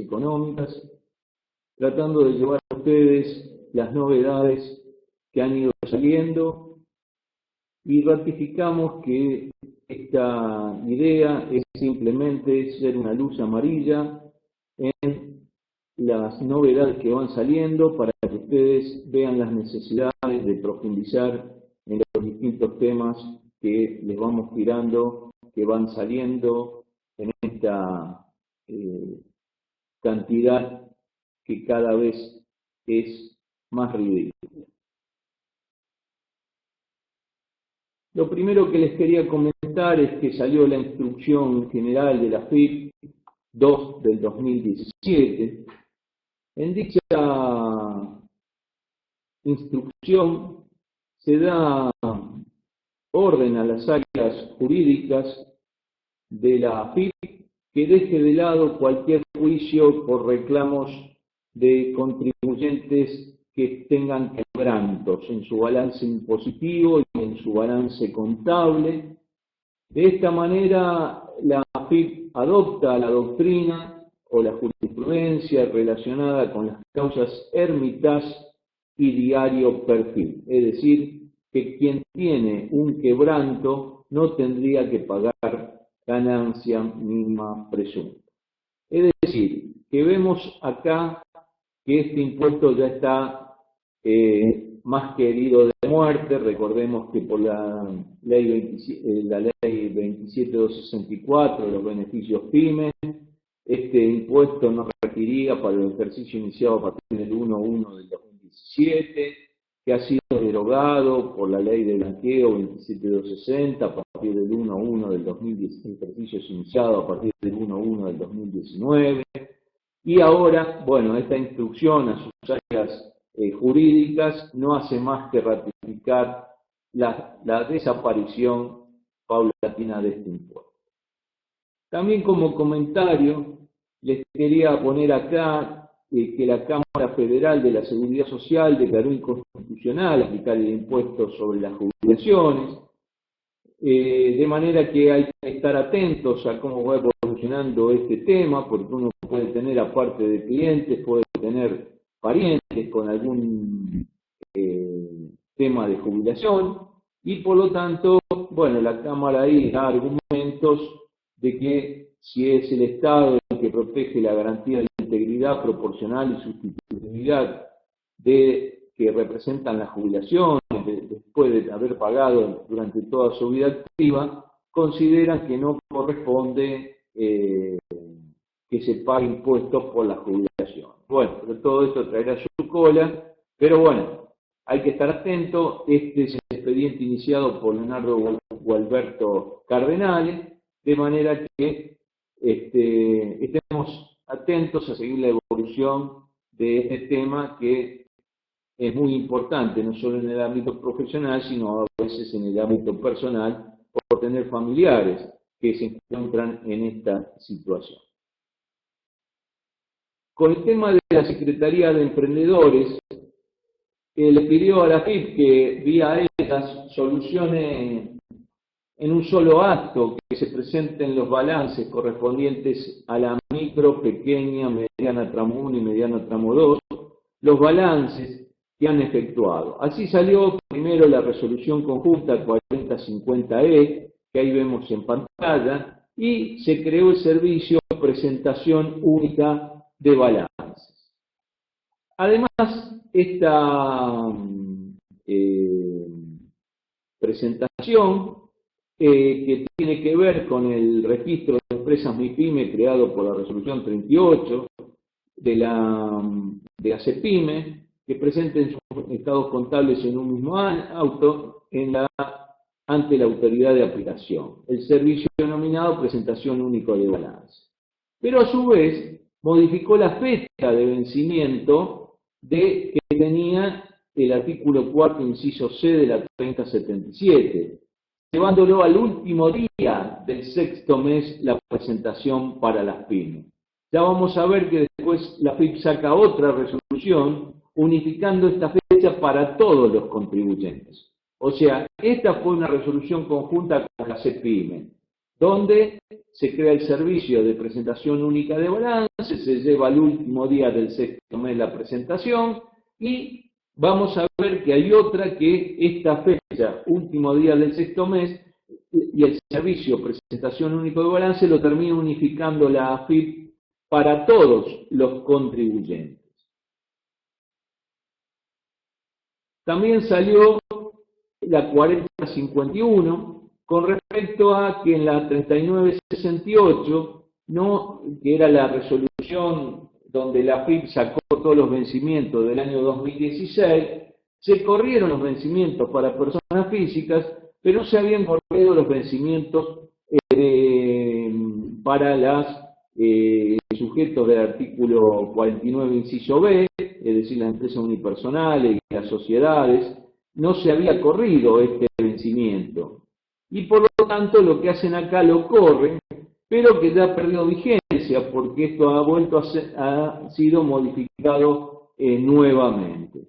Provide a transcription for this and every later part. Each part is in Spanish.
económicas, tratando de llevar a ustedes las novedades que han ido saliendo, y ratificamos que esta idea es simplemente ser una luz amarilla en las novedades que van saliendo para que ustedes vean las necesidades de profundizar en los distintos temas que les vamos tirando, que van saliendo en esta cantidad que cada vez es más ridícula. Lo primero que les quería comentar es que salió la instrucción general de la AFIP 2 del 2017. En dicha instrucción se da orden a las áreas jurídicas de la AFIP que deje de lado cualquier juicio por reclamos de contribuyentes que tengan quebrantos en su balance impositivo y en su balance contable. De esta manera, la AFIP adopta la doctrina o la jurisprudencia relacionada con las causas Hermitage y diario perfil, es decir, que quien tiene un quebranto no tendría que pagar ganancia mínima presunta. Es decir, que vemos acá que este impuesto ya está más que herido de muerte. Recordemos que por la ley 27264 de los beneficios pymes, este impuesto no requeriría para el ejercicio iniciado a partir del 1/1 del 2017, que ha sido derogado por la ley de blanqueo 27260 a partir del 1/1 del 2010, ejercicio iniciado a partir del 1/1 del 2019, y ahora, bueno, esta instrucción a sus áreas jurídicas no hace más que ratificar la desaparición paulatina de este impuesto. También como comentario les quería poner acá que la Cámara Federal de la Seguridad Social declaró inconstitucional aplicar el impuesto sobre las jubilaciones, de manera que hay que estar atentos a cómo va evolucionando este tema, porque uno puede tener, aparte de clientes, puede tener parientes con algún tema de jubilación, y por lo tanto, bueno, la Cámara ahí da argumentos de que si es el Estado el que protege la garantía de integridad proporcional y sustitutividad que representan las jubilaciones después de haber pagado durante toda su vida activa, consideran que no corresponde que se pague impuestos por la jubilación. Bueno, pero todo esto traerá su cola, pero bueno, hay que estar atento. Este es el expediente iniciado por Leonardo Gualberto Cardenales, de manera que estemos atentos a seguir la evolución de este tema, que es muy importante, no solo en el ámbito profesional, sino a veces en el ámbito personal, por tener familiares que se encuentran en esta situación. Con el tema de la Secretaría de Emprendedores, le pidió a la AFIP que vía ellas solucione en un solo acto que se presenten los balances correspondientes a la micro, pequeña, mediana tramo 1 y mediana tramo 2, los balances que han efectuado. Así salió primero la resolución conjunta 4050E, que ahí vemos en pantalla, y se creó el servicio presentación única de balances. Además, esta presentación que tiene que ver con el registro de empresas MIPYME creado por la resolución 38 de la CEPYME, que presenten sus estados contables en un mismo auto ante la autoridad de aplicación. El servicio denominado presentación única de balance. Pero a su vez modificó la fecha de vencimiento que tenía el artículo 4, inciso C de la 3077, llevándolo al último día del sexto mes la presentación para las pymes. Ya vamos a ver que después la FIP saca otra resolución unificando esta fecha para todos los contribuyentes. O sea, esta fue una resolución conjunta con la CEPYME, donde se crea el servicio de presentación única de balance, se lleva al último día del sexto mes la presentación, y vamos a ver que hay otra que esta fecha, último día del sexto mes, y el servicio presentación único de balance lo termina unificando la AFIP para todos los contribuyentes. También salió la 4051 con respecto a que en la 3968, que era la resolución donde la AFIP sacó todos los vencimientos del año 2016, se corrieron los vencimientos para personas físicas, pero no se habían corrido los vencimientos para los sujetos del artículo 49, inciso B, es decir, las empresas unipersonales y las sociedades. No se había corrido este vencimiento. Y por lo tanto lo que hacen acá lo corren, pero que ya ha perdido vigencia porque esto ha sido modificado nuevamente.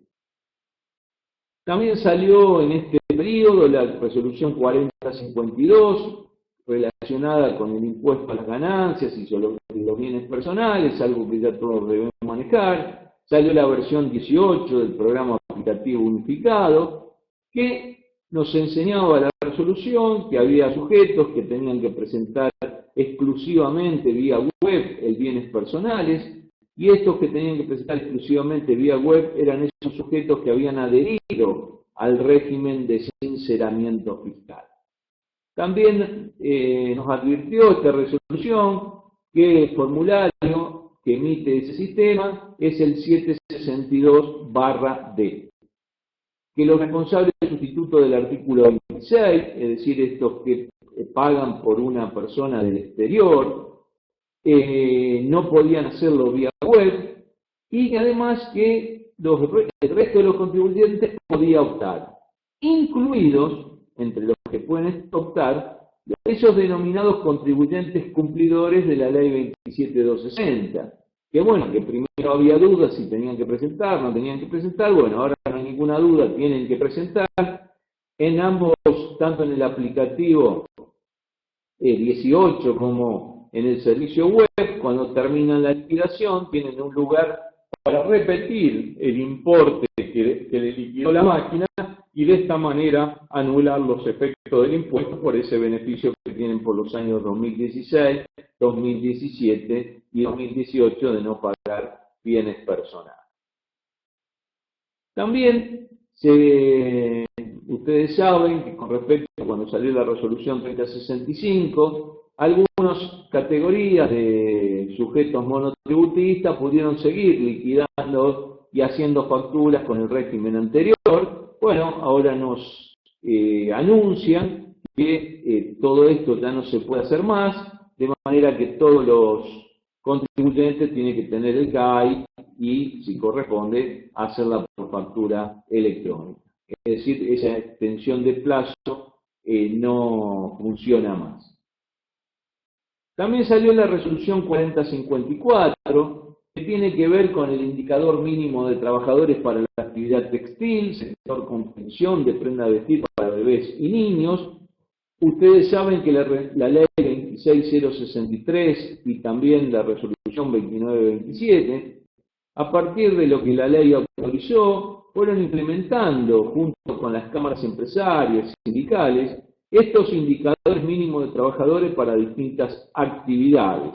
También salió en este periodo la resolución 4052 relacionada con el impuesto a las ganancias y sobre los bienes personales, algo que ya todos debemos manejar. Salió la versión 18 del programa aplicativo unificado, que nos enseñaba la resolución que había sujetos que tenían que presentar exclusivamente vía web el bienes personales, y estos que tenían que presentar exclusivamente vía web eran esos sujetos que habían adherido al régimen de sinceramiento fiscal. También nos advirtió esta resolución que el formulario que emite ese sistema es el 762/D, que los responsables sustitutos del artículo 26, es decir, estos que pagan por una persona del exterior, no podían hacerlo vía web, y además que el resto de los contribuyentes podía optar, incluidos, entre los que pueden optar, esos denominados contribuyentes cumplidores de la ley 27260, que bueno, que primero había dudas si tenían que presentar, no tenían que presentar, bueno, ahora no hay ninguna duda, tienen que presentar. En ambos, tanto en el aplicativo 18 como en el servicio web, cuando terminan la liquidación, tienen un lugar para repetir el importe que le liquidó la máquina y de esta manera anular los efectos del impuesto por ese beneficio que tienen por los años 2016, 2017 y 2018 de no pagar bienes personales. También ustedes saben que con respecto a cuando salió la resolución 3065, algunas categorías de sujetos monotributistas pudieron seguir liquidando y haciendo facturas con el régimen anterior. Bueno, ahora nos anuncian que todo esto ya no se puede hacer más, de manera que todos los contribuyentes tienen que tener el CAI y, si corresponde, hacerla por factura electrónica. Es decir, esa extensión de plazo no funciona más. También salió la resolución 4054, que tiene que ver con el indicador mínimo de trabajadores para la actividad textil, sector confección de prenda de vestir para bebés y niños. Ustedes saben que la ley 26063 y también la resolución 2927, a partir de lo que la ley autorizó, fueron implementando, junto con las cámaras empresarias y sindicales, estos indicadores mínimos de trabajadores para distintas actividades,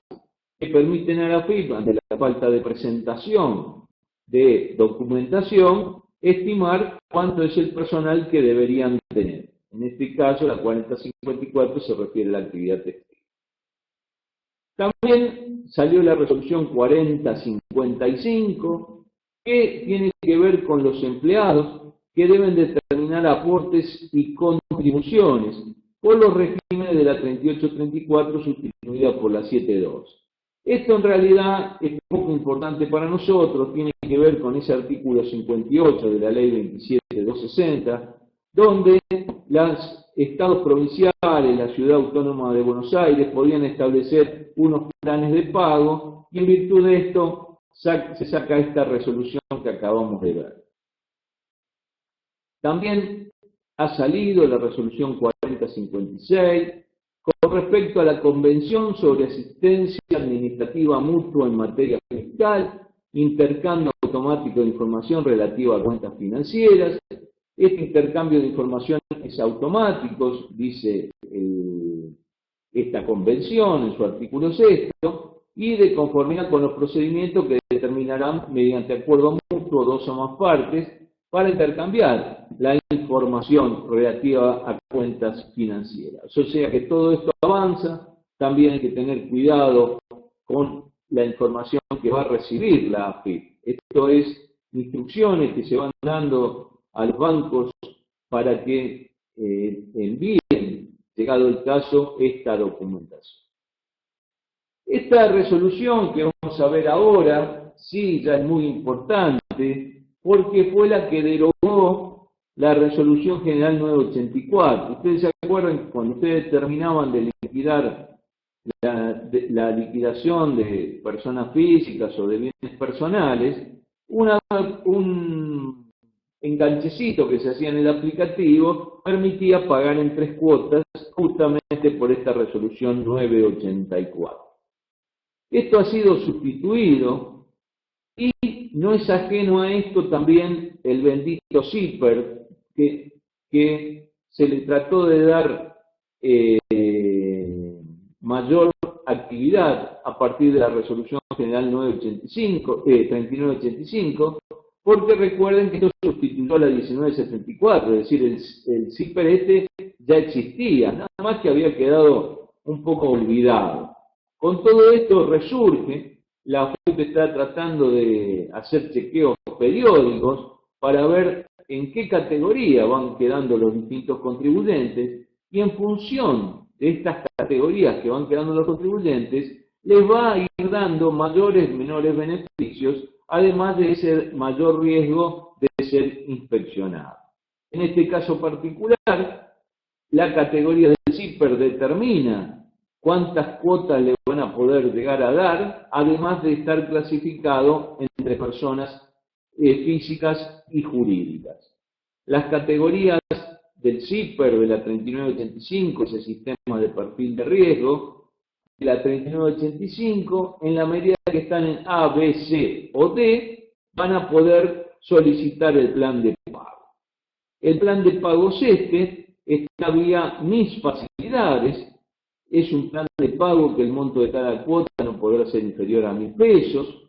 que permiten a la AFIP, ante la falta de presentación de documentación, estimar cuánto es el personal que deberían tener. En este caso, la 4054 se refiere a la actividad textil. También salió la resolución 4055, que tiene que ver con los empleados que deben determinar aportes y contribuciones por los regímenes de la 3834 sustituida por la 72. Esto en realidad es poco importante para nosotros, tiene que ver con ese artículo 58 de la ley 27260, donde los estados provinciales, la ciudad autónoma de Buenos Aires, podían establecer unos planes de pago, y en virtud de esto se saca esta resolución que acabamos de ver. También ha salido la resolución 4056 con con respecto a la Convención sobre Asistencia Administrativa Mutua en materia fiscal, intercambio automático de información relativa a cuentas financieras. Este intercambio de información es automático, dice esta convención en su artículo 6, y de conformidad con los procedimientos que determinarán mediante acuerdo mutuo dos o más partes para intercambiar la información relativa a cuentas financieras. O sea que todo esto avanza, también hay que tener cuidado con la información que va a recibir la AFIP. Esto es instrucciones que se van dando a los bancos para que envíen, llegado el caso, esta documentación. Esta resolución que vamos a ver ahora, sí, ya es muy importante, porque fue la que derogó la Resolución General 984. Ustedes se acuerdan, cuando ustedes terminaban de liquidar la liquidación de personas físicas o de bienes personales, un enganchecito que se hacía en el aplicativo permitía pagar en 3 cuotas, justamente por esta Resolución 984. Esto ha sido sustituido y no es ajeno a esto también el bendito CIPER, que se le trató de dar mayor actividad a partir de la Resolución General 3985, porque recuerden que esto sustituyó a la 1974, es decir, el CIPER este ya existía, nada más que había quedado un poco olvidado. Con todo esto resurge, la AFIP está tratando de hacer chequeos periódicos para ver en qué categoría van quedando los distintos contribuyentes, y en función de estas categorías que van quedando los contribuyentes, les va a ir dando mayores o menores beneficios, además de ese mayor riesgo de ser inspeccionado. En este caso particular, la categoría del CIPER determina cuántas cuotas le van a poder llegar a dar, además de estar clasificado entre personas físicas y jurídicas. Las categorías del CIPER, de la 3985, ese sistema de perfil de riesgo, de la 3985, en la medida que están en A, B, C o D, van a poder solicitar el plan de pago. El plan de pago está vía mis facilidades. Es un plan de pago que el monto de cada cuota no podrá ser inferior a 1.000 pesos.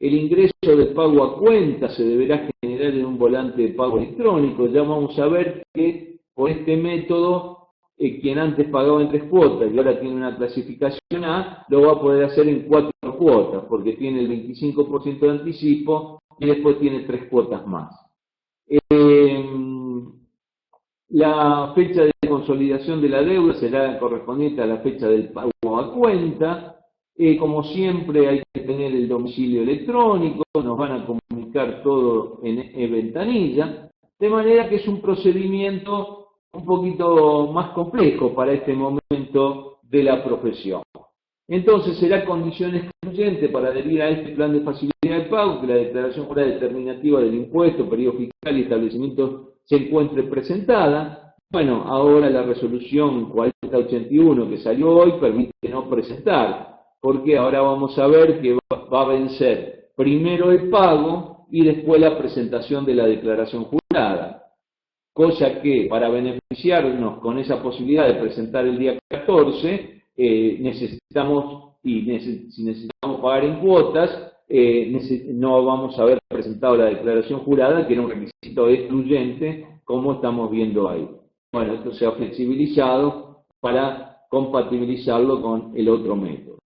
El ingreso de pago a cuenta se deberá generar en un volante de pago electrónico. Ya vamos a ver que por este método, quien antes pagaba en 3 cuotas y ahora tiene una clasificación A, lo va a poder hacer en 4 cuotas, porque tiene el 25% de anticipo y después tiene 3 cuotas más. La fecha de consolidación de la deuda será correspondiente a la fecha del pago a cuenta. Como siempre hay que tener el domicilio electrónico, nos van a comunicar todo en ventanilla, de manera que es un procedimiento un poquito más complejo para este momento de la profesión. Entonces será condición excluyente para adherir a este plan de facilidad de pago que la declaración jurada determinativa del impuesto, periodo fiscal y establecimiento se encuentre presentada. Bueno, ahora la resolución 4081 que salió hoy permite no presentar, porque ahora vamos a ver que va a vencer primero el pago y después la presentación de la declaración jurada. Cosa que para beneficiarnos con esa posibilidad de presentar el día 14, si necesitamos pagar en cuotas, no vamos a haber presentado la declaración jurada, que era un requisito excluyente, como estamos viendo ahí. Bueno, esto se ha flexibilizado para compatibilizarlo con el otro método.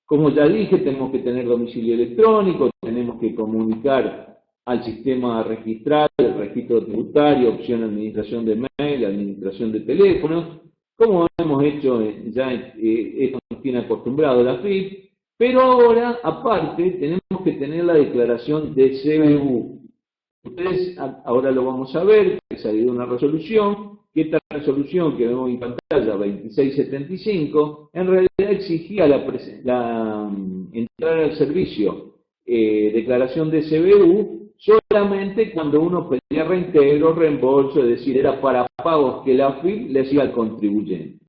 Como ya dije, tenemos que tener domicilio electrónico, tenemos que comunicar al sistema registral, el registro tributario, opción administración de mail, administración de teléfonos, como hemos hecho ya, esto nos tiene acostumbrado la AFIP, pero ahora, aparte, tenemos que tener la declaración de CBU. Ustedes ahora lo vamos a ver, que salió una resolución, que esta resolución que vemos en pantalla, 2675, en realidad exigía entrar al servicio declaración de CBU solamente cuando uno pedía reintegro, reembolso, es decir, era para pagos que la AFIP le hacía al contribuyente.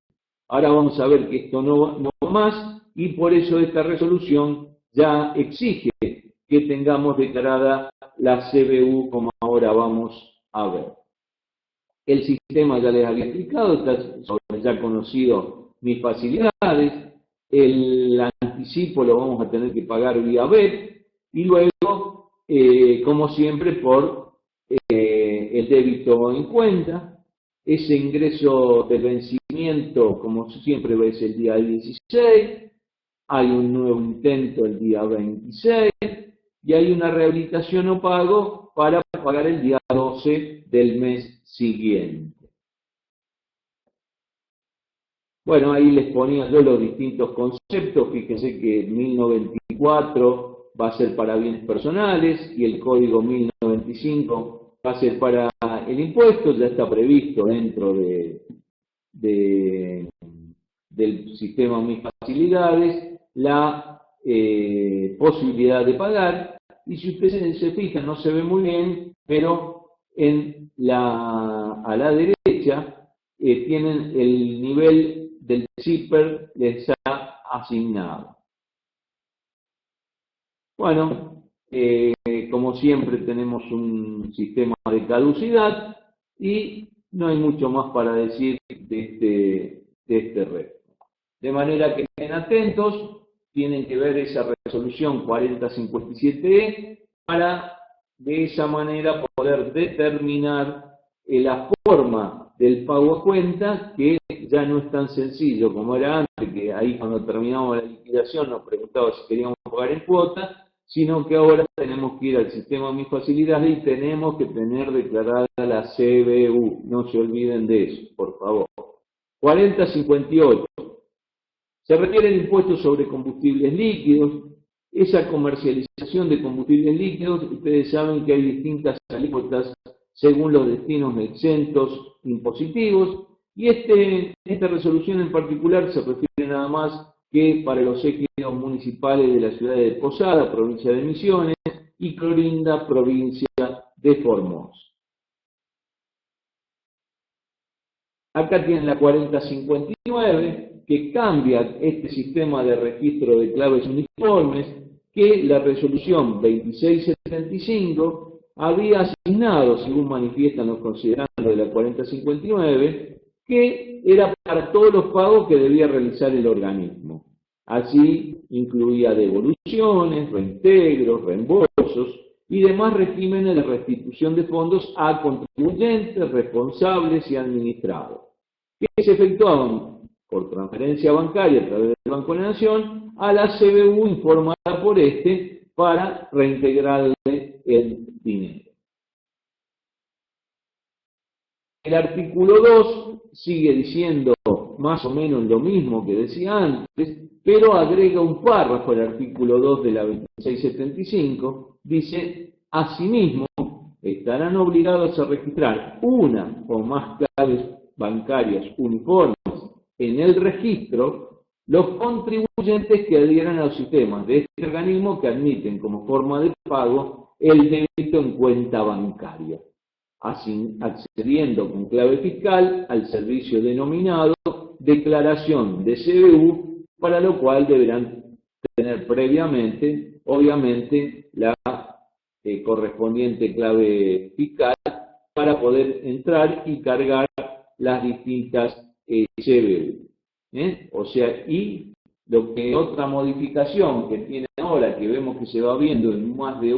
Ahora vamos a ver que esto no va más y por eso esta resolución ya exige que tengamos declarada la CBU como ahora vamos a ver. El sistema ya les había explicado, está sobre ya conocido mis facilidades, el anticipo lo vamos a tener que pagar vía BEP y luego, como siempre, por el débito en cuenta. Ese ingreso de vencimiento, como siempre, es el día 16, hay un nuevo intento el día 26 y hay una rehabilitación o pago para pagar el día 12 del mes siguiente. Bueno, ahí les ponía yo los distintos conceptos. Fíjense que 1094 va a ser para bienes personales y el código 1095 va a ser para el impuesto, ya está previsto dentro del sistema Mis Facilidades la posibilidad de pagar, y si ustedes se fijan, no se ve muy bien, pero a la derecha tienen el nivel del CIPER les ha asignado. Bueno, como siempre tenemos un sistema de caducidad y no hay mucho más para decir de este reto. De manera que estén atentos, tienen que ver esa resolución 4057E para de esa manera poder determinar la forma del pago a cuenta, que ya no es tan sencillo como era antes, que ahí cuando terminamos la liquidación nos preguntaba si queríamos pagar en cuota, sino que ahora tenemos que ir al sistema Mis Facilidades y tenemos que tener declarada la CBU. No se olviden de eso, por favor. 4058. Se refiere al impuesto sobre combustibles líquidos. Esa comercialización de combustibles líquidos, ustedes saben que hay distintas alícuotas según los destinos exentos impositivos, y esta resolución en particular se refiere nada más que para los ejidos municipales de la ciudad de Posada, provincia de Misiones, y Clorinda, provincia de Formosa. Acá tienen la 4059, que cambia este sistema de registro de claves uniformes que la resolución 2675 había asignado, según manifiestan los considerandos de la 4059, que era para todos los pagos que debía realizar el organismo. Así incluía devoluciones, reintegros, reembolsos y demás regímenes de restitución de fondos a contribuyentes, responsables y administrados, que se efectuaban por transferencia bancaria a través del Banco de la Nación a la CBU informada por para reintegrarle el dinero. El artículo 2 sigue diciendo más o menos lo mismo que decía antes, pero agrega un párrafo al artículo 2 de la 2675, dice: asimismo, estarán obligados a registrar una o más claves bancarias uniformes en el registro los contribuyentes que adhieran a los sistemas de este organismo que admiten como forma de pago el débito en cuenta bancaria, accediendo con clave fiscal al servicio denominado declaración de CBU, para lo cual deberán tener previamente, obviamente, la correspondiente clave fiscal para poder entrar y cargar las distintas CBU. O sea, y lo que otra modificación que tiene ahora, que vemos que se va viendo en más de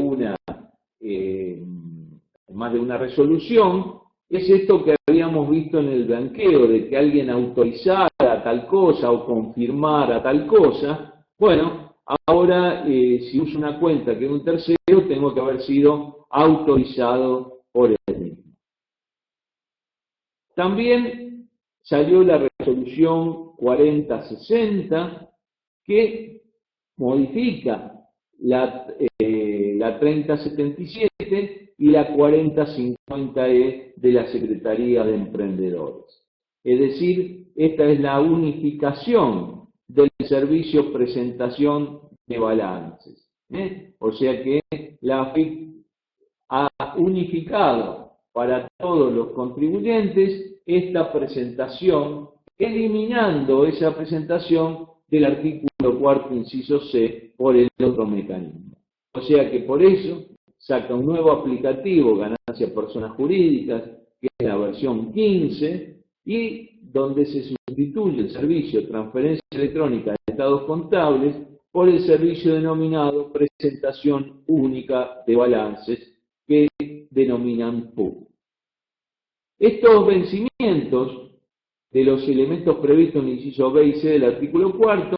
una resolución, es esto que habíamos visto en el blanqueo, de que alguien autorizara tal cosa o confirmara tal cosa. Bueno, ahora si uso una cuenta que es un tercero, tengo que haber sido autorizado por él mismo. También salió la resolución 4060, que modifica la 3077 y la 4050E de la Secretaría de Emprendedores. Es decir, esta es la unificación del servicio presentación de balances. O sea que la AFIP ha unificado para todos los contribuyentes esta presentación eliminando esa presentación del artículo cuarto, inciso C, por el otro mecanismo. O sea que por eso saca un nuevo aplicativo, ganancia personas jurídicas, que es la versión 15, y donde se sustituye el servicio de transferencia electrónica de estados contables por el servicio denominado presentación única de balances, que denominan PUB. Estos vencimientos de los elementos previstos en el inciso B y C del artículo cuarto,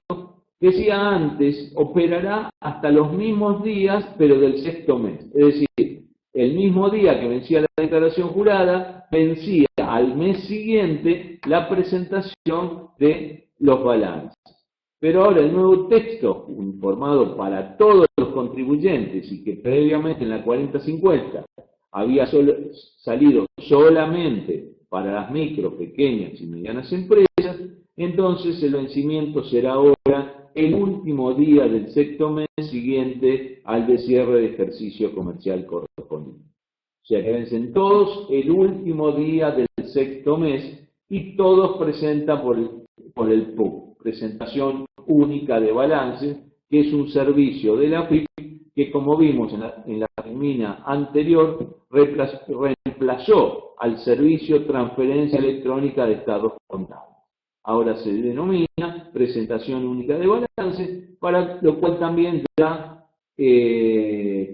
decía antes, operará hasta los mismos días, pero del sexto mes. Es decir, el mismo día que vencía la declaración jurada, vencía al mes siguiente la presentación de los balances. Pero ahora el nuevo texto, informado para todos los contribuyentes y que previamente en la 4050 había salido solamente para las micro, pequeñas y medianas empresas, entonces el vencimiento será ahora el último día del sexto mes siguiente al de cierre de ejercicio comercial correspondiente. O sea que vencen todos el último día del sexto mes y todos presentan por el PUB, presentación única de balance, que es un servicio de la AFIP que, como vimos en la termina anterior, reemplazó al servicio transferencia electrónica de estados contables. Ahora se denomina presentación única de balance, para lo cual también ya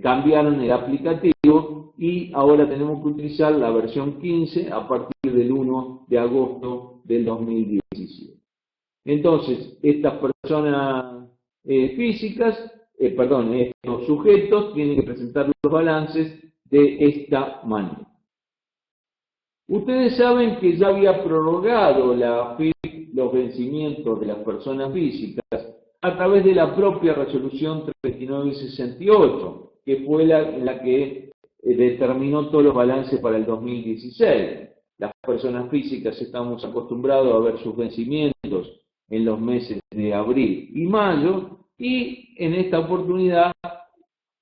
cambiaron el aplicativo y ahora tenemos que utilizar la versión 15 a partir del 1 de agosto del 2017. Entonces, estas personas físicas, estos sujetos tienen que presentar los balances de esta manera. Ustedes saben que ya había prorrogado la AFIP los vencimientos de las personas físicas a través de la propia resolución 3968, que fue la que determinó todos los balances para el 2016. Las personas físicas estamos acostumbrados a ver sus vencimientos en los meses de abril y mayo, y en esta oportunidad,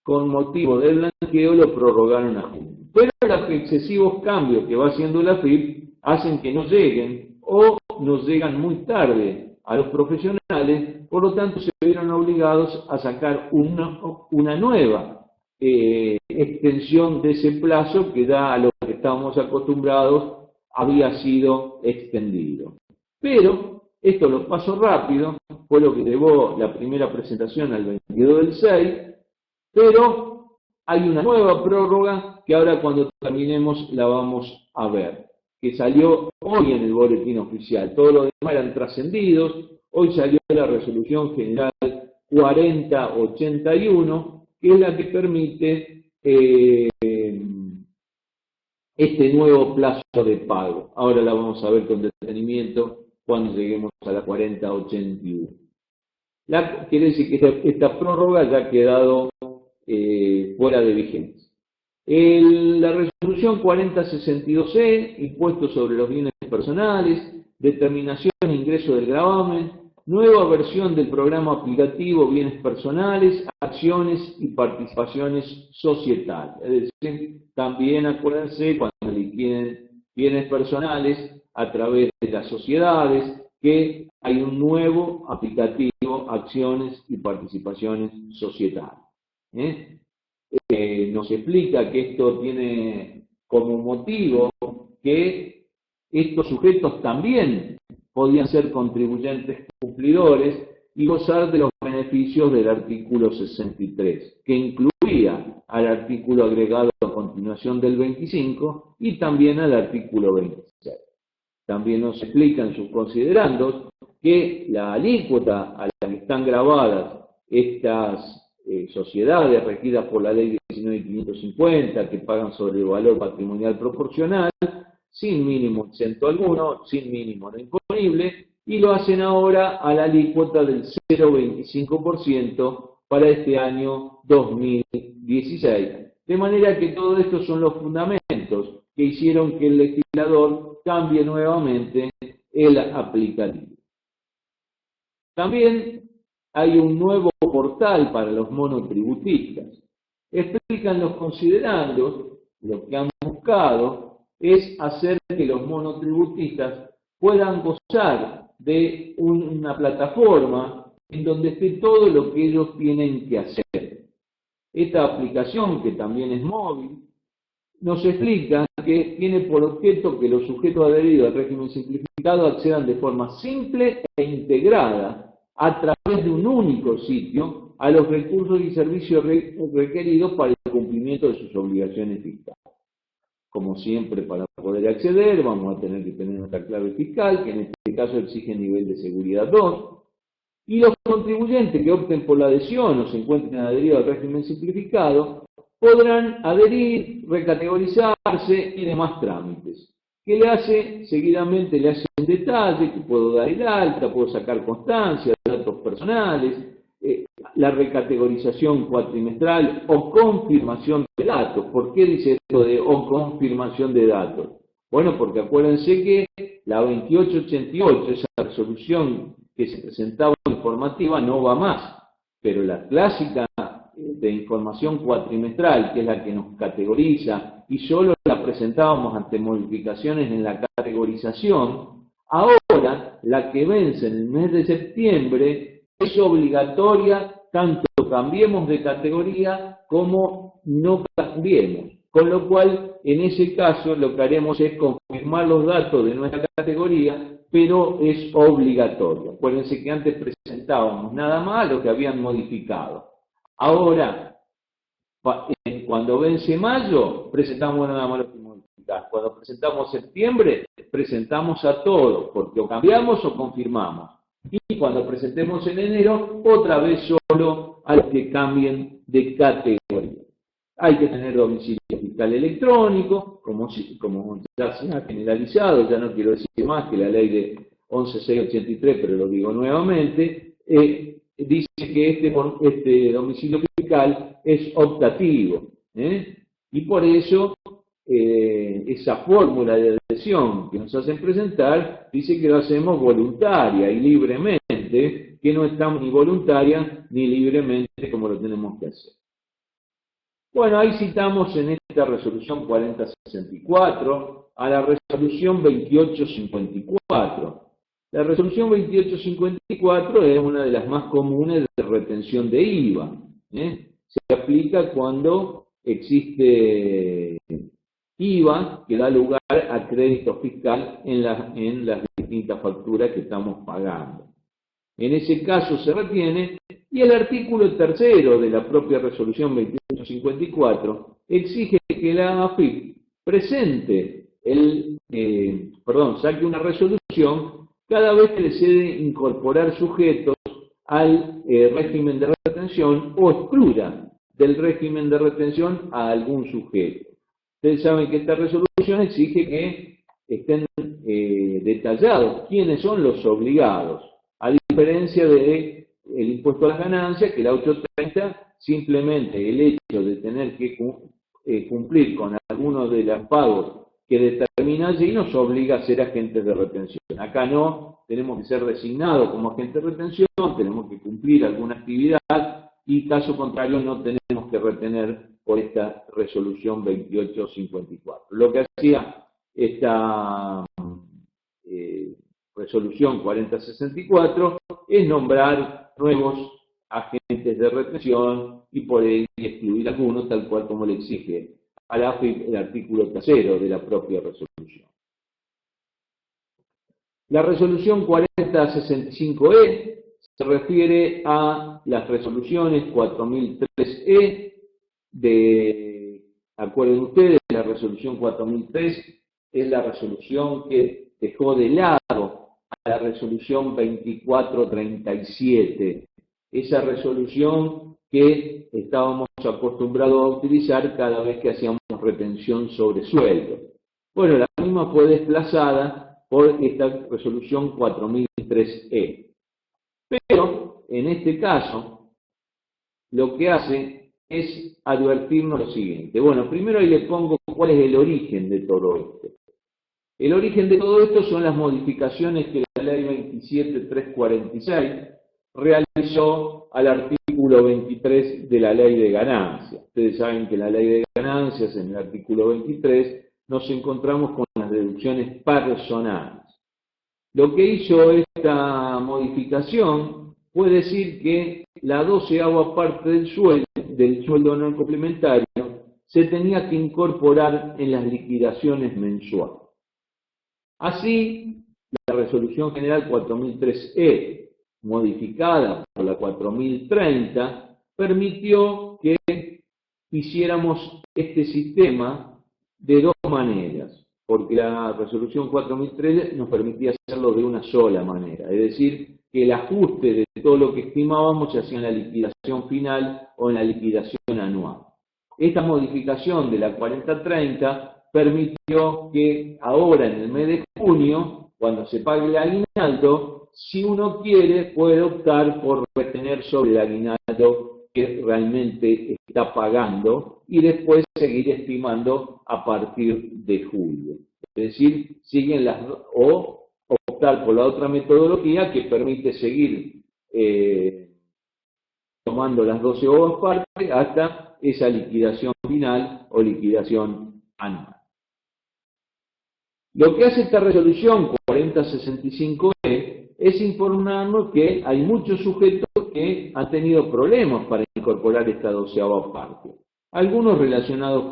con motivo del blanqueo, lo prorrogaron a junio. Pero los excesivos cambios que va haciendo la AFIP hacen que no lleguen o nos llegan muy tarde a los profesionales, por lo tanto se vieron obligados a sacar una nueva extensión de ese plazo que ya a lo que estábamos acostumbrados había sido extendido. Pero esto lo pasó rápido, fue lo que llevó la primera presentación al 22 del 6, pero hay una nueva prórroga que ahora cuando terminemos la vamos a ver, que salió hoy en el boletín oficial. Todos los demás eran trascendidos. Hoy salió la resolución general 4081, que es la que permite este nuevo plazo de pago. Ahora la vamos a ver con detenimiento cuando lleguemos a la 4081. Quiere decir que esta prórroga ya ha quedado fuera de vigencia. La resolución 4062C, impuestos sobre los bienes personales, determinación e ingreso del gravamen, nueva versión del programa aplicativo bienes personales, acciones y participaciones societales. Es decir, también acuérdense cuando liquiden bienes personales a través de las sociedades, que hay un nuevo aplicativo, acciones y participaciones societales. Nos explica que esto tiene como motivo que estos sujetos también podían ser contribuyentes cumplidores y gozar de los beneficios del artículo 63, que incluía al artículo agregado a continuación del 25 y también al artículo 26. También nos explican sus considerandos que la alícuota a la que están grabadas estas sociedades regidas por la ley 19.550, que pagan sobre el valor patrimonial proporcional, sin mínimo exento alguno, sin mínimo no imponible, y lo hacen ahora a la alícuota del 0,25% para este año 2016. De manera que todo esto son los fundamentos que hicieron que el legislador cambie nuevamente el aplicativo. También hay un nuevo portal para los monotributistas. Explican los considerandos, lo que han buscado es hacer que los monotributistas puedan gozar de una plataforma en donde esté todo lo que ellos tienen que hacer. Esta aplicación, que también es móvil, nos explica que tiene por objeto que los sujetos adheridos al régimen simplificado accedan de forma simple e integrada a través de un único sitio a los recursos y servicios requeridos para el cumplimiento de sus obligaciones fiscales. Como siempre, para poder acceder vamos a tener que tener nuestra clave fiscal, que en este caso exige nivel de seguridad 2, y los contribuyentes que opten por la adhesión o se encuentren adheridos al régimen simplificado podrán adherir, recategorizarse y demás trámites. ¿Qué seguidamente le hace un detalle, que puedo dar el alta, puedo sacar constancia, datos personales, la recategorización cuatrimestral o confirmación de datos. ¿Por qué dice esto de o confirmación de datos? Bueno, porque acuérdense que la 2888, esa resolución que se presentaba informativa, no va más, pero la clásica de información cuatrimestral, que es la que nos categoriza, y solo la presentábamos ante modificaciones en la categorización, ahora la que vence en el mes de septiembre es obligatoria, tanto cambiemos de categoría como no cambiemos. Con lo cual, en ese caso, lo que haremos es confirmar los datos de nuestra categoría, pero es obligatorio. Acuérdense que antes presentábamos nada más lo que habían modificado. Ahora, cuando vence mayo, presentamos nada más lo que modificamos. Cuando presentamos septiembre, presentamos a todos, porque o cambiamos o confirmamos. Y cuando presentemos en enero, otra vez solo a los que cambien de categoría. Hay que tener domicilio fiscal electrónico, como ya se ha generalizado, ya no quiero decir más que la ley de 11.683, pero lo digo nuevamente, dice que este domicilio fiscal es optativo, y por eso esa fórmula de adhesión que nos hacen presentar dice que lo hacemos voluntaria y libremente, que no estamos ni voluntaria ni libremente como lo tenemos que hacer. Bueno, ahí citamos en esta resolución 4064 a la resolución 2854. La resolución 2854 es una de las más comunes de retención de IVA. Se aplica cuando existe IVA que da lugar a crédito fiscal en las distintas facturas que estamos pagando. En ese caso se retiene, y el artículo 3 de la propia resolución 2854 exige que la AFIP saque una resolución cada vez que desee incorporar sujetos al régimen de retención o excluya del régimen de retención a algún sujeto. Ustedes saben que esta resolución exige que estén detallados quiénes son los obligados, a diferencia del impuesto a las ganancias, que la 830 simplemente el hecho de tener que cumplir con algunos de los pagos que determina allí nos obliga a ser agentes de retención. Acá no, tenemos que ser designados como agentes de retención, tenemos que cumplir alguna actividad y caso contrario no tenemos que retener por esta resolución 2854. Lo que hacía esta resolución 4064 es nombrar nuevos agentes de retención y por ahí excluir algunos, tal cual como le exige a la AFIP el artículo 3 de la propia resolución. La resolución 4065E se refiere a las resoluciones 4003E acuerden ustedes, la resolución 4003 es la resolución que dejó de lado a la resolución 2437, esa resolución que estábamos acostumbrados a utilizar cada vez que hacíamos retención sobre sueldo. Bueno, la misma fue desplazada por esta resolución 4003E. Pero, en este caso, lo que hace es advertirnos lo siguiente. Bueno, primero ahí le pongo cuál es el origen de todo esto. El origen de todo esto son las modificaciones que la ley 27346 realizó al artículo 23 de la ley de ganancias. Ustedes saben que en la ley de ganancias, en el artículo 23, nos encontramos con las deducciones personales. lo que hizo esta modificación fue decir que la 12ª parte del sueldo anual complementario se tenía que incorporar en las liquidaciones mensuales. Así, la Resolución General 4003E, modificada por la 4030, permitió que hiciéramos este sistema de dos maneras, porque la Resolución 4003 nos permitía hacerlo de una sola manera, es decir, que el ajuste de todo lo que estimábamos se hacía en la liquidación final o en la liquidación anual. Esta modificación de la 4030 permitió que ahora en el mes de junio, cuando se pague el aguinaldo, si uno quiere puede optar por retener sobre el aguinaldo que realmente está pagando y después seguir estimando a partir de julio. Es decir, siguen o optar por la otra metodología que permite seguir tomando las 12ª partes hasta esa liquidación final o liquidación anual. Lo que hace esta resolución 4065E es informarnos que hay muchos sujetos que han tenido problemas para incorporar esta 12ª parte. Algunos relacionados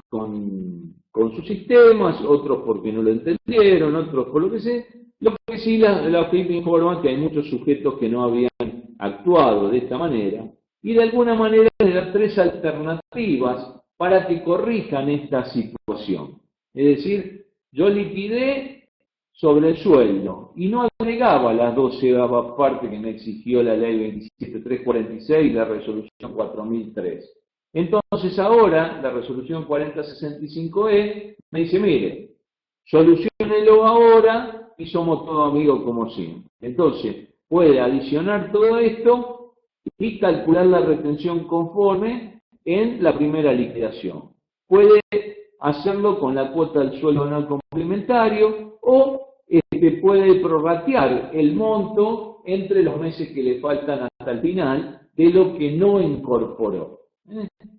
con sus sistemas, otros porque no lo entendieron, otros por lo que sea. Lo que sí la FIP informa que hay muchos sujetos que no habían actuado de esta manera y de alguna manera le da tres alternativas para que corrijan esta situación. Es decir, yo liquidé sobre el sueldo y no agregaba las 12ª parte que me exigió la ley 27346 y la resolución 4003. Entonces ahora la resolución 4065E me dice, mire, soluciónelo ahora y somos todos amigos como siempre. Entonces puede adicionar todo esto y calcular la retención conforme en la primera liquidación. Puede hacerlo con la cuota del sueldo anual complementario o puede prorratear el monto entre los meses que le faltan hasta el final de lo que no incorporó.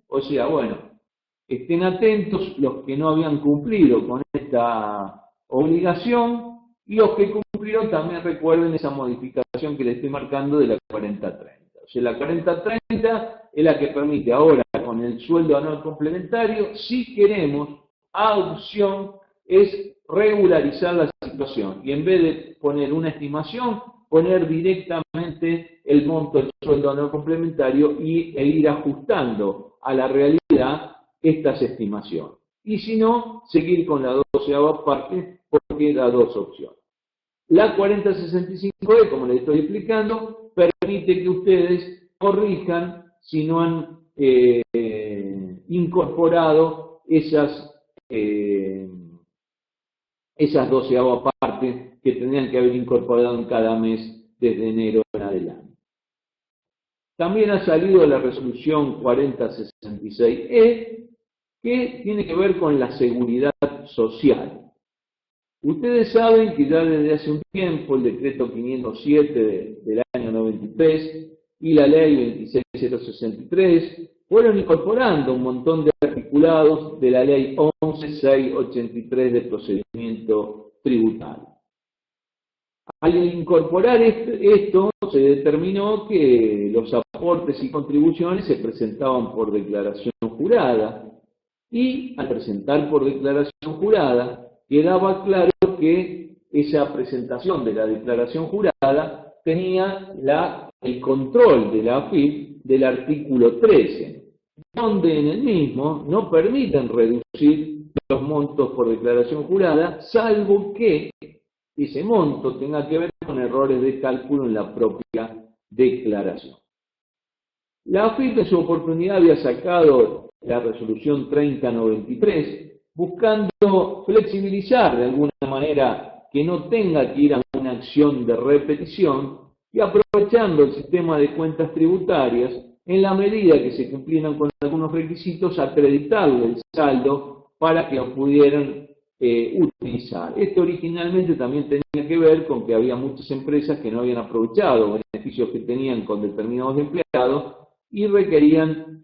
O sea, bueno, estén atentos los que no habían cumplido con esta obligación y los que cumplieron también recuerden esa modificación que les estoy marcando de la 4030. O sea, la 4030 es la que permite ahora con el sueldo anual complementario, si queremos, a opción, es regularizar la situación y en vez de poner una estimación, poner directamente el monto del sueldo anual complementario e ir ajustando a la realidad estas estimaciones. Y si no, seguir con la 12ª parte porque da dos opciones. La 4065E, como les estoy explicando, permite que ustedes corrijan si no han incorporado esas 12ª partes que tendrían que haber incorporado en cada mes desde enero en adelante. También ha salido la resolución 4066E, que tiene que ver con la seguridad social. Ustedes saben que ya desde hace un tiempo el decreto 507 del año 93 y la ley 26063 fueron incorporando un montón de articulados de la ley 11683 de procedimiento tributario. Al incorporar esto, se determinó que los aportes y contribuciones se presentaban por declaración jurada y al presentar por declaración jurada quedaba claro que esa presentación de la declaración jurada tenía el control de la AFIP del artículo 13, donde en el mismo no permiten reducir los montos por declaración jurada, salvo que ese monto tenga que ver con errores de cálculo en la propia declaración. La AFIP en su oportunidad había sacado la resolución 3093, buscando flexibilizar de alguna manera que no tenga que ir a una acción de repetición y aprovechando el sistema de cuentas tributarias, en la medida que se cumplieran con algunos requisitos, acreditarle el saldo para que lo pudieran utilizar. Esto originalmente también tenía que ver con que había muchas empresas que no habían aprovechado beneficios que tenían con determinados empleados y requerían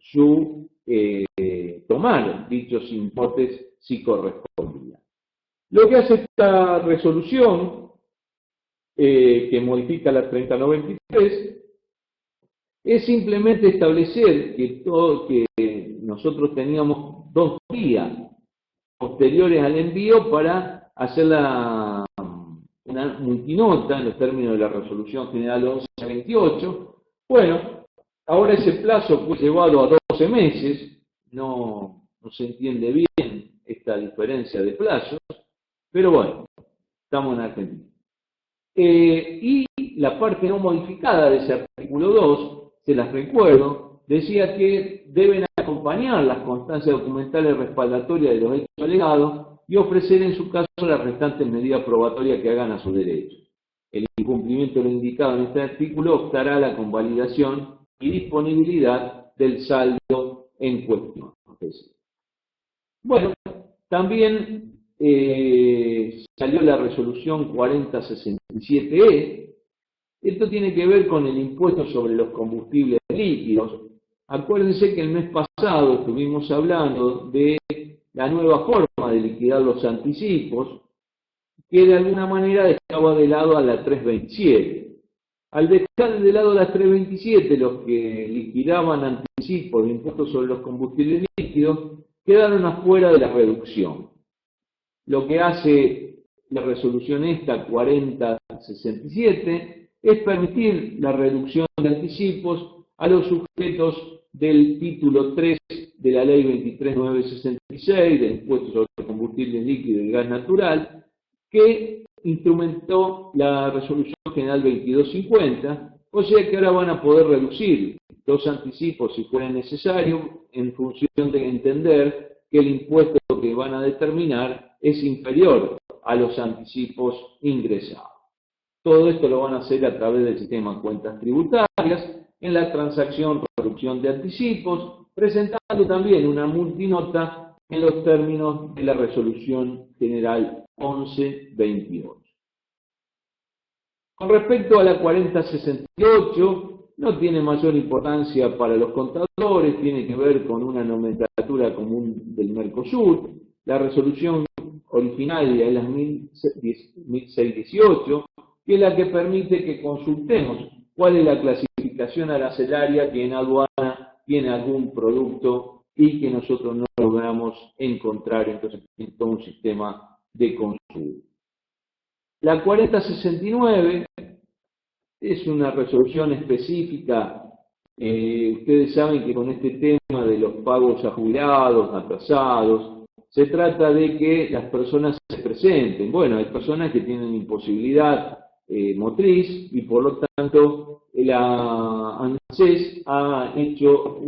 tomar dichos importes si correspondían. Lo que hace esta resolución que modifica la 3093, es simplemente establecer que nosotros teníamos 2 días posteriores al envío para hacer una multinota en los términos de la Resolución General 1128. Bueno, ahora ese plazo fue llevado a 12 meses, no se entiende bien esta diferencia de plazos, pero bueno, estamos en Argentina. Y la parte no modificada de ese artículo 2, se las recuerdo, decía que deben acompañar las constancias documentales respaldatorias de los hechos alegados y ofrecer en su caso las restantes medidas probatorias que hagan a su derecho. El incumplimiento de lo indicado en este artículo optará a la convalidación y disponibilidad del saldo en cuestión. Bueno, también salió la resolución 4067E. Esto tiene que ver con el impuesto sobre los combustibles líquidos. Acuérdense que el mes pasado estuvimos hablando de la nueva forma de liquidar los anticipos, que de alguna manera dejaba de lado a la 327. Al dejar de lado las 327, los que liquidaban anticipos de impuestos sobre los combustibles líquidos quedaron afuera de la reducción. Lo que hace la resolución esta 4067 es permitir la reducción de anticipos a los sujetos del título 3 de la ley 23966 del impuesto sobre combustibles líquidos y gas natural, que instrumentó la resolución general 2250, o sea que ahora van a poder reducir los anticipos si fuera necesario en función de entender que el impuesto que van a determinar es inferior a los anticipos ingresados. Todo esto lo van a hacer a través del sistema de cuentas tributarias, en la transacción reducción de anticipos, presentando también una multinota en los términos de la resolución general 1128. Con respecto a la 4068, no tiene mayor importancia para los contadores, tiene que ver con una nomenclatura común del Mercosur. La resolución originaria es la 1618, que es la que permite que consultemos cuál es la clasificación arancelaria que en aduana tiene algún producto y que nosotros no logramos encontrar entonces en todo un sistema de consulta. La 4069 es una resolución específica. Ustedes saben que con este tema de los pagos a jubilados, atrasados, se trata de que las personas se presenten. Bueno, hay personas que tienen imposibilidad motriz y por lo tanto la ANSES ha hecho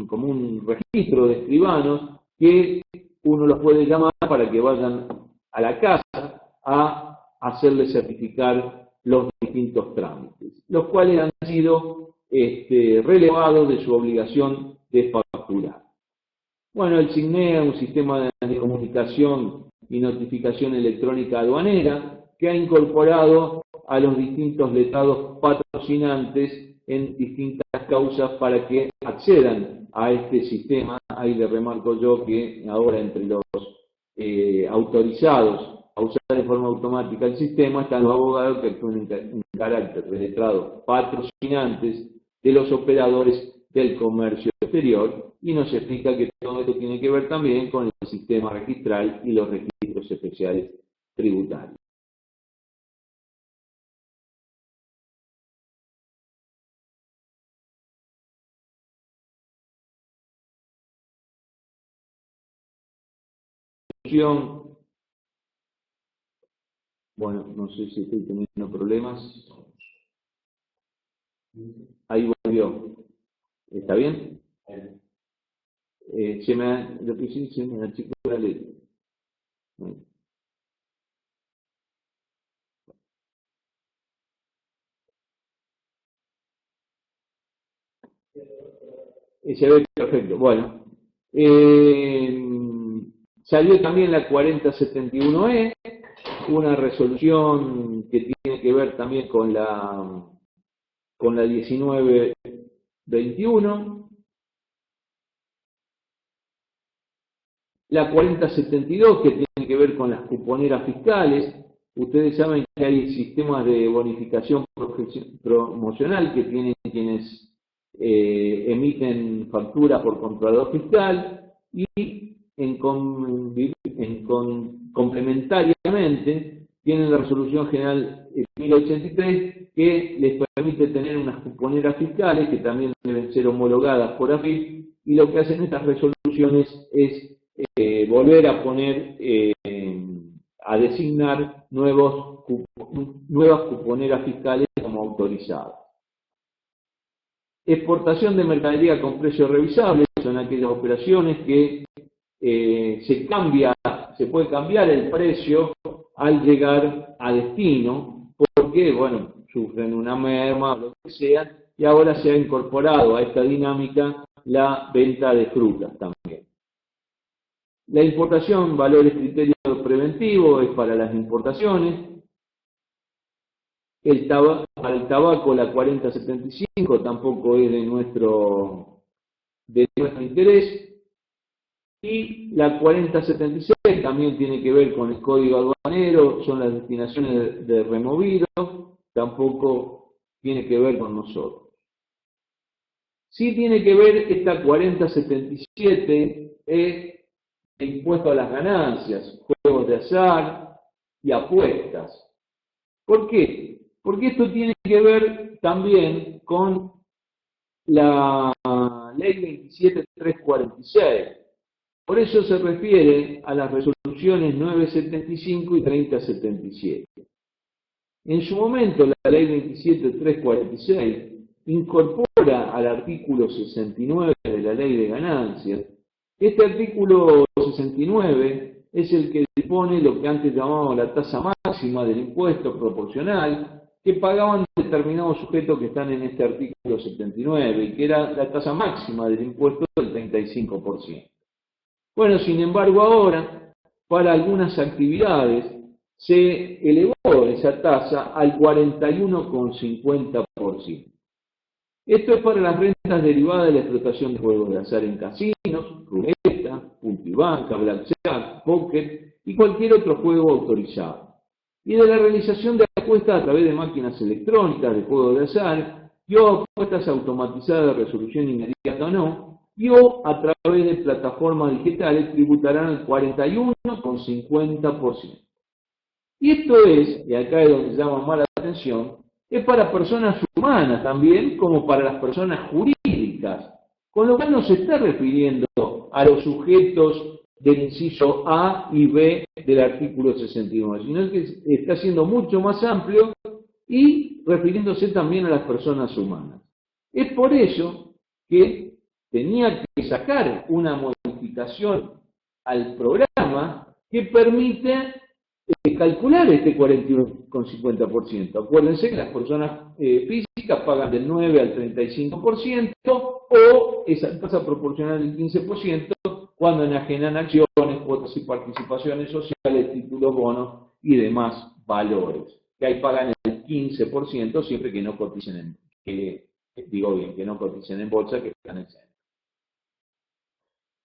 como un registro de escribanos que uno los puede llamar para que vayan a la casa a hacerle certificar los distintos trámites, los cuales han sido relevados de su obligación de facturar. Bueno, el SIGNEA, un sistema de comunicación y notificación electrónica aduanera, que ha incorporado a los distintos letrados patrocinantes en distintas causas para que accedan a este sistema. Ahí le remarco yo que ahora entre los autorizados a usar de forma automática el sistema están los abogados que actúan en carácter de letrados patrocinantes de los operadores del comercio exterior, y nos explica que todo esto tiene que ver también con el sistema registral y los registros especiales tributarios. Bueno, no sé si estoy teniendo problemas. Ahí volvió. ¿Está bien? Se me achicó la letra. Se ve perfecto. Bueno. Salió también la 4071E, una resolución que tiene que ver también con la 1921. La 4072, que tiene que ver con las cuponeras fiscales. Ustedes saben que hay sistemas de bonificación promocional que tienen quienes emiten factura por controlador fiscal y complementariamente tienen la resolución general 1083 que les permite tener unas cuponeras fiscales que también deben ser homologadas por AFIP, y lo que hacen estas resoluciones es volver a poner, a designar nuevas cuponeras fiscales como autorizadas. Exportación de mercadería con precios revisables son aquellas operaciones que se puede cambiar el precio al llegar a destino, porque, bueno, sufren una merma o lo que sea, y ahora se ha incorporado a esta dinámica la venta de frutas también. La importación, valores criterios preventivos, es para las importaciones. Para el tabaco la 4075 tampoco es de nuestro interés. Y la 4076 también tiene que ver con el código aduanero, son las destinaciones de removido, tampoco tiene que ver con nosotros. Sí tiene que ver esta 4077, el impuesto a las ganancias, juegos de azar y apuestas. ¿Por qué? Porque esto tiene que ver también con la ley 27346. Por eso se refiere a las resoluciones 975 y 3077. En su momento, la ley 27346 incorpora al artículo 69 de la ley de ganancias. Este artículo 69 es el que dispone lo que antes llamábamos la tasa máxima del impuesto proporcional que pagaban determinados sujetos que están en este artículo 79 y que era la tasa máxima del impuesto del 35%. Bueno, sin embargo, ahora, para algunas actividades, se elevó esa tasa al 41,50%. Esto es para las rentas derivadas de la explotación de juegos de azar en casinos, ruleta, multibanca, blackjack, póker y cualquier otro juego autorizado. Y de la realización de apuestas a través de máquinas electrónicas de juegos de azar, y o apuestas automatizadas de resolución inmediata o no, y o a través de plataformas digitales tributarán el 41,50%. Y esto es, y acá es donde llama más la atención, es para personas humanas también, como para las personas jurídicas, con lo cual no se está refiriendo a los sujetos del inciso A y B del artículo 69, sino que está siendo mucho más amplio y refiriéndose también a las personas humanas. Es por eso que tenía que sacar una modificación al programa que permite calcular este 41,50%. Acuérdense que las personas físicas pagan del 9 al 35% o esa tasa proporcional del 15% cuando enajenan acciones, cuotas y participaciones sociales, títulos, bonos y demás valores. Que ahí pagan el 15% siempre que no coticen que no coticen en bolsa, que están en centro.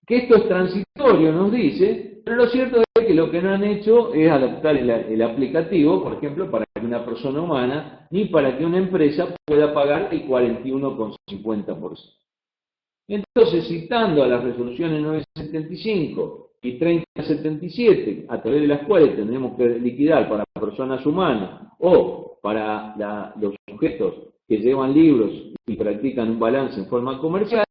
Que esto es transitorio, nos dice, pero lo cierto es que lo que no han hecho es adaptar el aplicativo, por ejemplo, para que una persona humana, ni para que una empresa pueda pagar el 41,50%. Entonces, citando a las resoluciones 975 y 3077, a través de las cuales tendremos que liquidar para personas humanas o para los sujetos que llevan libros y practican un balance en forma comercial,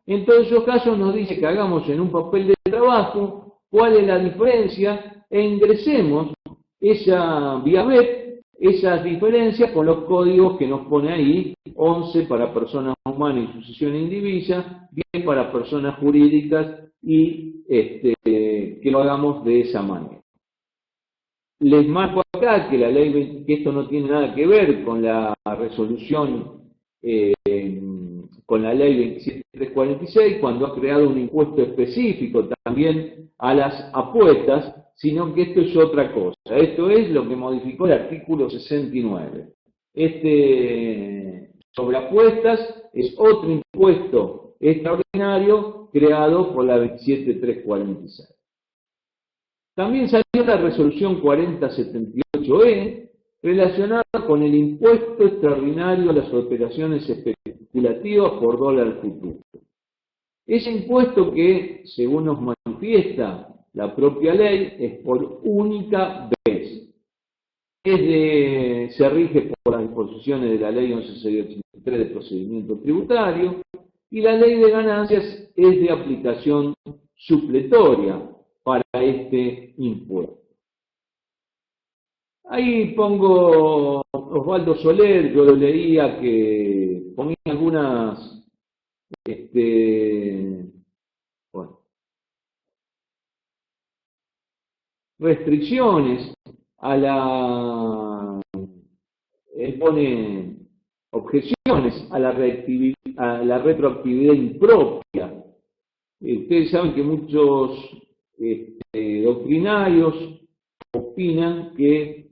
en todos esos casos nos dice que hagamos en un papel de trabajo cuál es la diferencia e ingresemos esa vía web, esas diferencias con los códigos que nos pone ahí, 11 para personas humanas y sucesión indivisa, 10 para personas jurídicas y que lo hagamos de esa manera. Les marco acá que la ley, que esto no tiene nada que ver con la resolución, con la ley 27346, cuando ha creado un impuesto específico también a las apuestas, sino que esto es otra cosa. Esto es lo que modificó el artículo 69. Sobre apuestas es otro impuesto extraordinario creado por la 27346. También salió la resolución 4078E, relacionada con el impuesto extraordinario a las operaciones especulativas por dólar futuro. Ese impuesto que, según nos manifiesta la propia ley, es por única vez. Se rige por las disposiciones de la ley 11.683 de procedimiento tributario, y la ley de ganancias es de aplicación supletoria para este impuesto. Ahí pongo Osvaldo Soler, yo lo leía, que ponía algunas restricciones a pone objeciones a la retroactividad impropia. Ustedes saben que muchos doctrinarios opinan que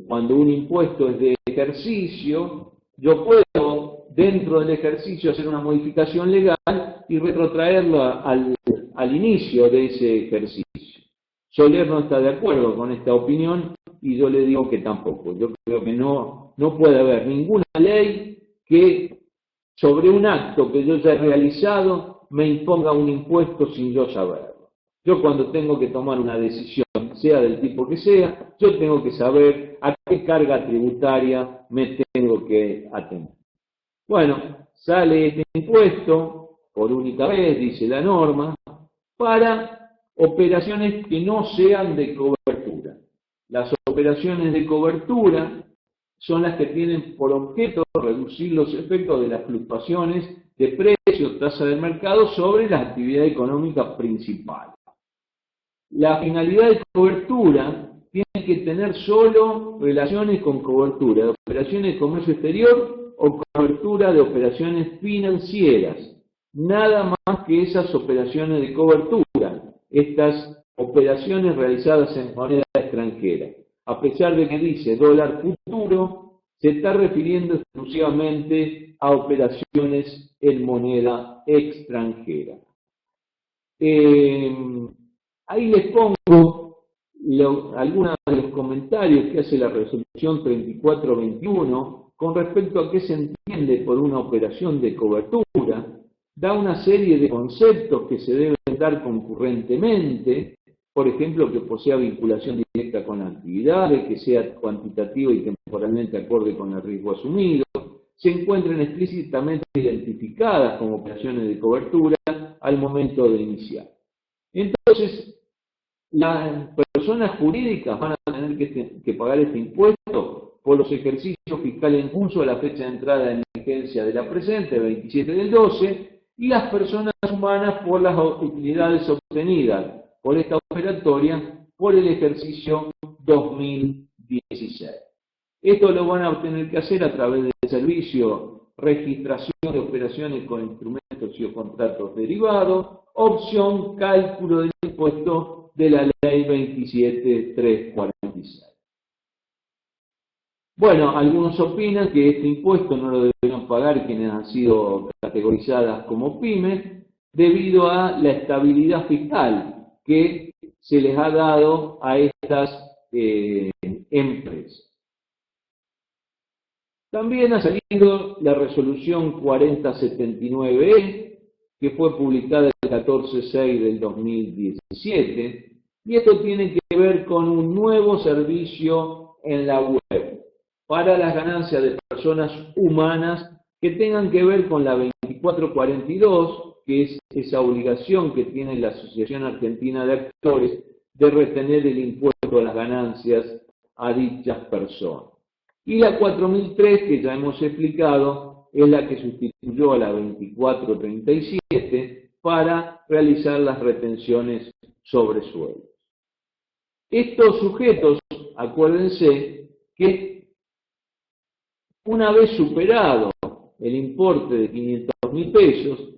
cuando un impuesto es de ejercicio, yo puedo dentro del ejercicio hacer una modificación legal y retrotraerlo al inicio de ese ejercicio. Soler no está de acuerdo con esta opinión y yo le digo que tampoco. Yo creo que no puede haber ninguna ley que sobre un acto que yo ya he realizado me imponga un impuesto sin yo saberlo. Yo cuando tengo que tomar una decisión, sea del tipo que sea, yo tengo que saber a qué carga tributaria me tengo que atener. Bueno, sale este impuesto por única vez, dice la norma, para operaciones que no sean de cobertura. Las operaciones de cobertura son las que tienen por objeto reducir los efectos de las fluctuaciones de precios, tasa de mercado sobre la actividad económica principal. La finalidad de cobertura tiene que tener solo relaciones con cobertura de operaciones de comercio exterior o cobertura de operaciones financieras. Nada más que esas operaciones de cobertura. Estas operaciones realizadas en moneda extranjera. A pesar de que dice dólar futuro, se está refiriendo exclusivamente a operaciones en moneda extranjera. Ahí les pongo algunos de los comentarios que hace la resolución 3421 con respecto a qué se entiende por una operación de cobertura. Da una serie de conceptos que se deben dar concurrentemente, por ejemplo, que posea vinculación directa con la actividad, que sea cuantitativa y temporalmente acorde con el riesgo asumido, se encuentren explícitamente identificadas como operaciones de cobertura al momento de iniciar. Entonces, las personas jurídicas van a tener que pagar este impuesto por los ejercicios fiscales en curso a la fecha de entrada en vigencia de la presente, 27 del 12, y las personas humanas por las utilidades obtenidas por esta operatoria por el ejercicio 2016. Esto lo van a tener que hacer a través del servicio registración de operaciones con instrumentos y o contratos derivados, opción cálculo del impuesto de la ley 27.346. Bueno, algunos opinan que este impuesto no lo deberían pagar quienes han sido categorizadas como pymes debido a la estabilidad fiscal que se les ha dado a estas empresas. También ha salido la resolución 4079E, que fue publicada el 14/6 del 2017, y esto tiene que ver con un nuevo servicio en la web para las ganancias de personas humanas que tengan que ver con la 2442, que es esa obligación que tiene la Asociación Argentina de Actores de retener el impuesto a las ganancias a dichas personas. Y la 4003, que ya hemos explicado, es la que sustituyó a la 2437 para realizar las retenciones sobre sueldos. Estos sujetos, acuérdense que una vez superado el importe de 500.000 pesos,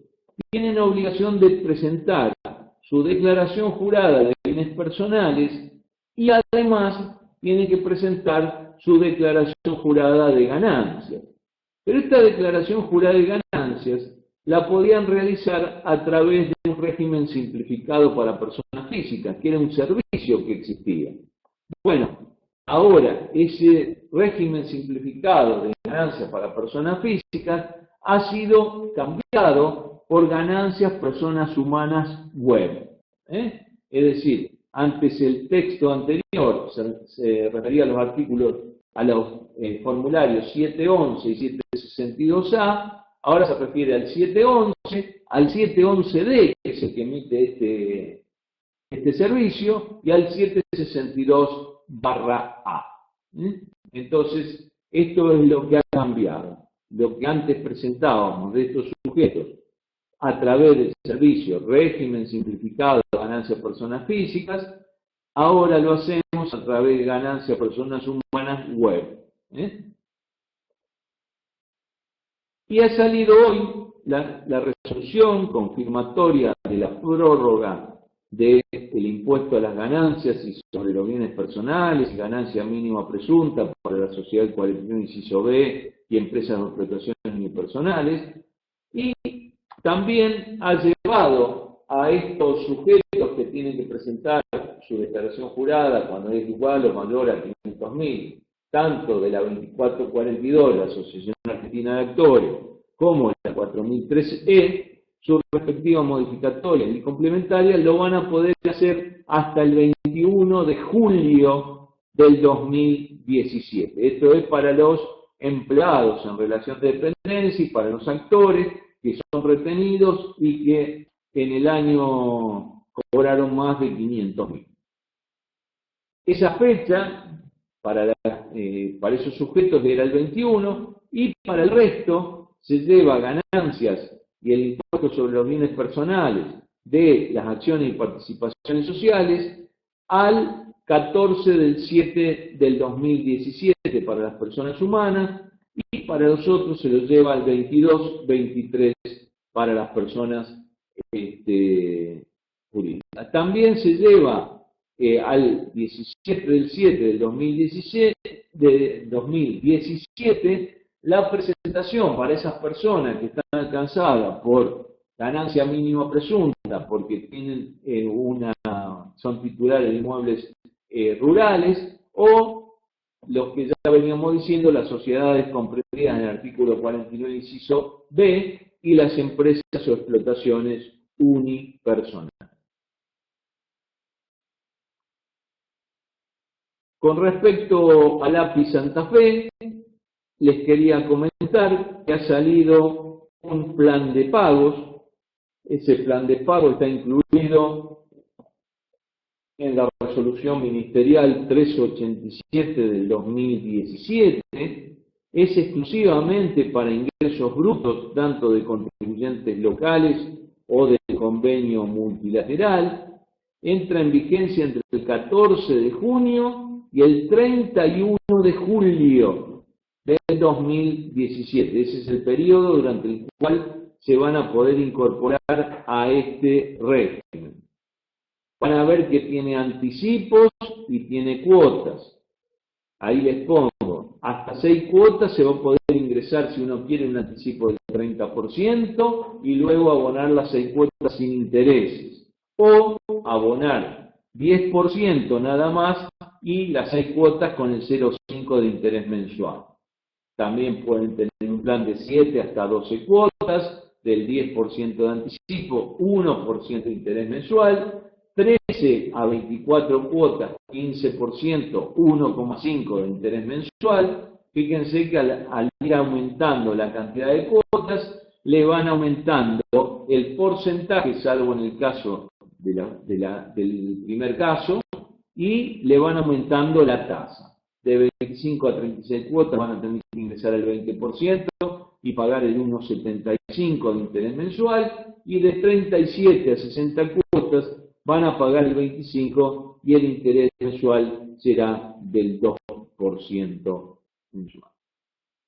tienen obligación de presentar su declaración jurada de bienes personales y además tienen que presentar su declaración jurada de ganancias. Pero esta declaración jurada de ganancias la podían realizar a través de un régimen simplificado para personas físicas, que era un servicio que existía. Bueno, ahora ese régimen simplificado de ganancias para personas físicas ha sido cambiado por ganancias personas humanas web. Es decir, antes el texto anterior se refería a los artículos, a los formularios 711 y 762A, ahora se refiere al 711, al 711D, que es el que emite este servicio, y al 762-A. Entonces, esto es lo que ha cambiado. Lo que antes presentábamos de estos sujetos a través del servicio régimen simplificado de ganancias personas físicas, ahora lo hacemos a través de ganancias personas humanas web. Y ha salido hoy la resolución confirmatoria de la prórroga del impuesto a las ganancias y sobre los bienes personales, ganancia mínima presunta para la sociedad 41 inciso B y empresas de explotaciones unipersonales, y también ha llevado a estos sujetos que tienen que presentar su declaración jurada cuando es igual o mayor a 500.000, tanto de la 2442, la Asociación Argentina de Actores, como la 4003E, sus respectivas modificatorias y complementarias lo van a poder hacer hasta el 21 de julio del 2017. Esto es para los empleados en relación de dependencia y para los actores que son retenidos y que en el año cobraron más de 500.000. Esa fecha para esos sujetos era el 21 y para el resto se lleva ganancias y el impuesto sobre los bienes personales de las acciones y participaciones sociales al 14 del 7 del 2017 para las personas humanas y para los otros se los lleva al 22-23 para las personas jurídicas. También se lleva al 17 del 7 del 2017 la presentación para esas personas que están alcanzadas por ganancia mínima presunta, porque tienen son titulares de inmuebles rurales, o los que ya veníamos diciendo, las sociedades comprendidas en el artículo 49 inciso B y las empresas o explotaciones unipersonales. Con respecto al API Santa Fe, les quería comentar que ha salido un plan de pagos. Ese plan de pago está incluido en la resolución ministerial 387 del 2017. Es exclusivamente para ingresos brutos, tanto de contribuyentes locales o del convenio multilateral. Entra en vigencia entre el 14 de junio y el 31 de julio del 2017. Ese es el periodo durante el cual se van a poder incorporar a este régimen. Van a ver que tiene anticipos y tiene cuotas. Ahí les pongo, hasta 6 cuotas se va a poder ingresar si uno quiere un anticipo del 30% y luego abonar las 6 cuotas sin intereses. O abonar 10% nada más y las 6 cuotas con el 0,5 de interés mensual. También pueden tener un plan de 7 hasta 12 cuotas, del 10% de anticipo, 1% de interés mensual, 13 a 24 cuotas, 15%, 1,5 de interés mensual. Fíjense que al ir aumentando la cantidad de cuotas, le van aumentando el porcentaje, salvo en el caso del primer caso, y le van aumentando la tasa. De 25 a 36 cuotas van a tener que ingresar el 20% y pagar el 1,75 de interés mensual, y de 37 a 60 cuotas van a pagar el 25% y el interés mensual será del 2% mensual.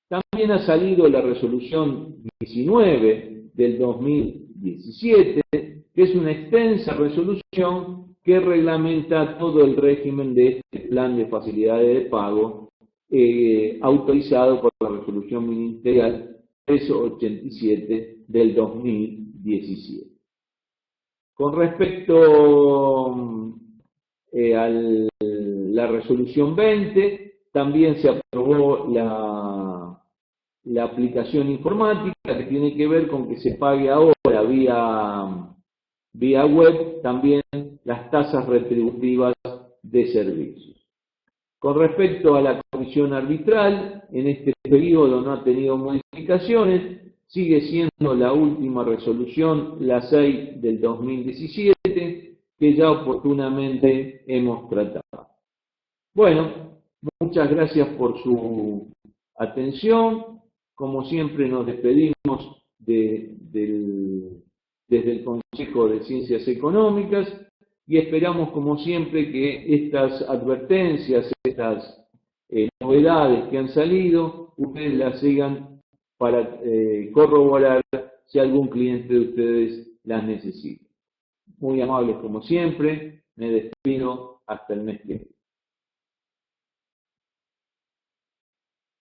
También ha salido la resolución 19 del 2017, que es una extensa resolución que reglamenta todo el régimen de este plan de facilidades de pago autorizado por la resolución ministerial 387 del 2017. Con respecto a la resolución 20, también se aprobó la aplicación informática que tiene que ver con que se pague ahora vía web también las tasas retributivas de servicios. Con respecto a la comisión arbitral, en este periodo no ha tenido modificaciones, sigue siendo la última resolución, la 6 del 2017, que ya oportunamente hemos tratado. Bueno, muchas gracias por su atención. Como siempre nos despedimos desde el Consejo de Ciencias Económicas y esperamos como siempre que estas advertencias, estas novedades que han salido, ustedes las sigan para corroborar si algún cliente de ustedes las necesita. Muy amables como siempre, me despido hasta el mes que viene.